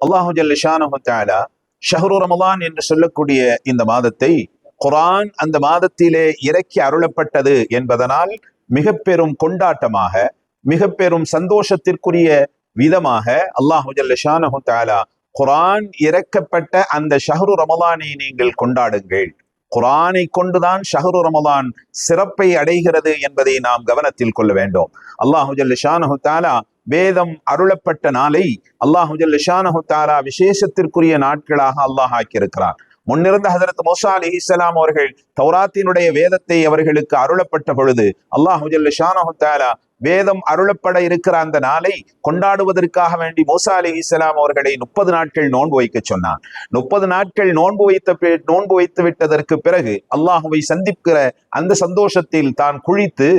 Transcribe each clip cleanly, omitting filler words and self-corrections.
அல்லாஹு ஜல்ல ஷானஹு தஆலா ஷஹ்ரு ரமலான் என்று சொல்லக்கூடிய இந்த மாதத்தை குர்ஆன் அந்த மாதத்திலே இறக்கி அருளப்பட்டது என்பதனால் மிக பெரும் கொண்டாட்டமாக, மிக பெரும் சந்தோஷத்திற்குரிய விதமாக அல்லாஹு ஜல்ல ஷானஹு தஆலா குர்ஆன் இறக்கப்பட்ட அந்த ஷஹ்ரு ரமலானை நீங்கள் கொண்டாடுங்கள். குர்ஆனை கொண்டுதான் ஷஹ்ரு ரமலான் சிறப்பை அடைகிறது என்பதை நாம் கவனத்தில் கொள்ள வேண்டும். அல்லாஹு ஜல்ல ஷானஹு தஆலா வேதம் அருளப்பட்ட நாளை அல்லாஹு ஜல்ல ஷானஹு தஆலா விசேஷத்திற்குரிய நாட்களாக அல்லாஹ் ஆக்கியிருக்கிறார். முன்னிருந்த ஹஜரத் மூஸா அலைஹிஸ்ஸலாம் அவர்கள் தௌராத்தினுடைய வேதத்தை அவர்களுக்கு அருளப்பட்ட பொழுது அல்லாஹு ஜல்ல ஷானஹு தஆலா வேதம் அருளப்பட இருக்கிற அந்த நாளை கொண்டாடுவதற்காக வேண்டி மூஸா அலைஹிஸ்ஸலாம் அவர்களை 30 நாட்கள் நோன்பு வைக்க சொன்னார். 30 நாட்கள் நோன்பு வைத்து விட்டதற்கு பிறகு அல்லாஹுவை சந்திக்கிற அந்த சந்தோஷத்தில் தான் குளித்து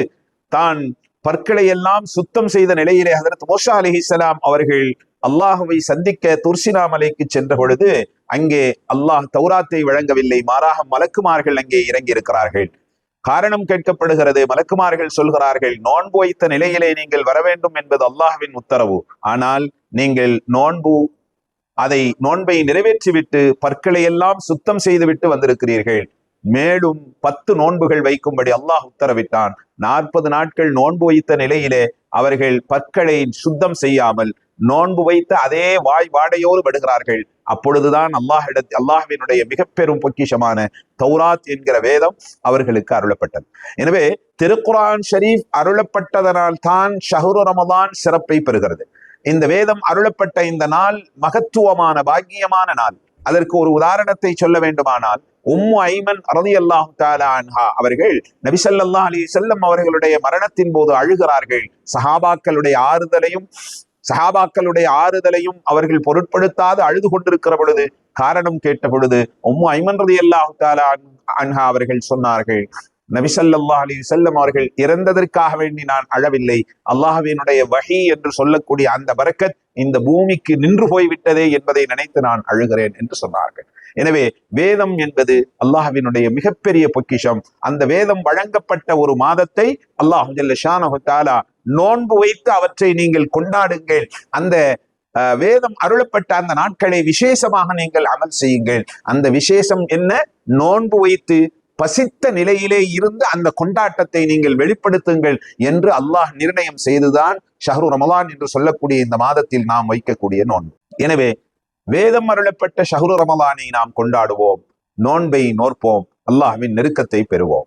தான் பற்களை எல்லாம் சுத்தம் செய்த நிலையிலே ஹஜரத் மூஸா அலைஹிஸ்ஸலாம் அவர்கள் அல்லாஹுவை சந்திக்க துர்சினா மலைக்கு சென்ற பொழுது அங்கே அல்லாஹ் தௌராத்தை வழங்கவில்லை, மாறாக மலக்குமார்கள் அங்கே இறங்கி இருக்கிறார்கள். காரணம் கேட்கப்படுகிறது. மலக்குமார்கள் சொல்கிறார்கள், நோன்பு வைத்த நிலையிலே நீங்கள் வர வேண்டும் என்பது அல்லாஹ்வின் உத்தரவு. ஆனால் நீங்கள் நோன்பை நிறைவேற்றிவிட்டு பற்களை எல்லாம் சுத்தம் செய்துவிட்டு வந்திருக்கிறீர்கள். மேலும் 10 நோன்புகள் வைக்கும்படி அல்லாஹ் உத்தரவிட்டான். 40 நாட்கள் நோன்பு வைத்த நிலையிலே அவர்கள் பற்களை சுத்தம் செய்யாமல் நோன்பு வைத்த அதே வாடையோடு விடுகிறார்கள். அப்பொழுதுதான் அல்லாஹ்வினுடைய மிக பெரும் பொக்கிஷமான தௌராத் என்கிற வேதம் அவர்களுக்கு அருளப்பட்டது. எனவே திருக்குர்ஆன் ஷரீஃப் அருளப்பட்டதனால் தான் ஷஹ்ரு ரமலான் சிறப்பை பெறுகிறது. இந்த வேதம் அருளப்பட்ட இந்த நாள் மகத்துவமான பாக்கியமான நாள். அதற்கு ஒரு உதாரணத்தை சொல்ல வேண்டுமானால், உம்மு ஐமன் ரலியல்லாஹு தஆலா அன்ஹா அவர்கள் நபி ஸல்லல்லாஹு அலைஹி வஸல்லம் அவர்களுடைய மரணத்தின் போது அழுகிறார்கள். சஹாபாக்களுடைய ஆறுதலையும் அவர்கள் பொருட்படுத்தாது அழுது கொண்டிருக்கிற பொழுது காரணம் கேட்ட பொழுது உம்மு ஐமன் ரலியல்லாஹு தஆலா அன்ஹா அவர்கள் சொன்னார்கள், நபி ஸல்லல்லாஹு அலைஹி வஸல்லம் அவர்கள் இறந்ததற்காக வேண்டி நான் அழவில்லை, அல்லாஹ்வினுடைய வஹி என்று சொல்லக்கூடிய அந்த பரக்கத் இந்த பூமிக்கு நின்று போய்விட்டதே என்பதை நினைத்து நான் அழுகிறேன் என்று சொன்னார்கள். எனவே வேதம் என்பது அல்லாஹ்வினுடைய மிகப்பெரிய பொக்கிஷம். அந்த வேதம் வழங்கப்பட்ட ஒரு மாதத்தை அல்லாஹ் ஜல்ல ஷானஹு தஆலா நோன்பு வைத்து அவற்றை நீங்கள் கொண்டாடுங்கள். அந்த வேதம் அருளப்பட்ட அந்த நாட்களை விசேஷமாக நீங்கள் அமல் செய்யுங்கள். அந்த விசேஷம் என்ன? நோன்பு வைத்து பசித்த நிலையிலே இருந்து அந்த கொண்டாட்டத்தை நீங்கள் வெளிப்படுத்துங்கள் என்று அல்லாஹ் நிர்ணயம் செய்துதான் ஷஹ்ரு ரமலான் என்று சொல்லக்கூடிய இந்த மாதத்தில் நாம் வைக்கக்கூடிய நோன்பு. எனவே வேதம் அருளப்பட்ட ஷஹ்ரு ரமலானை நாம் கொண்டாடுவோம், நோன்பை நோற்போம், அல்லாஹ்வின் நெருக்கத்தை பெறுவோம்.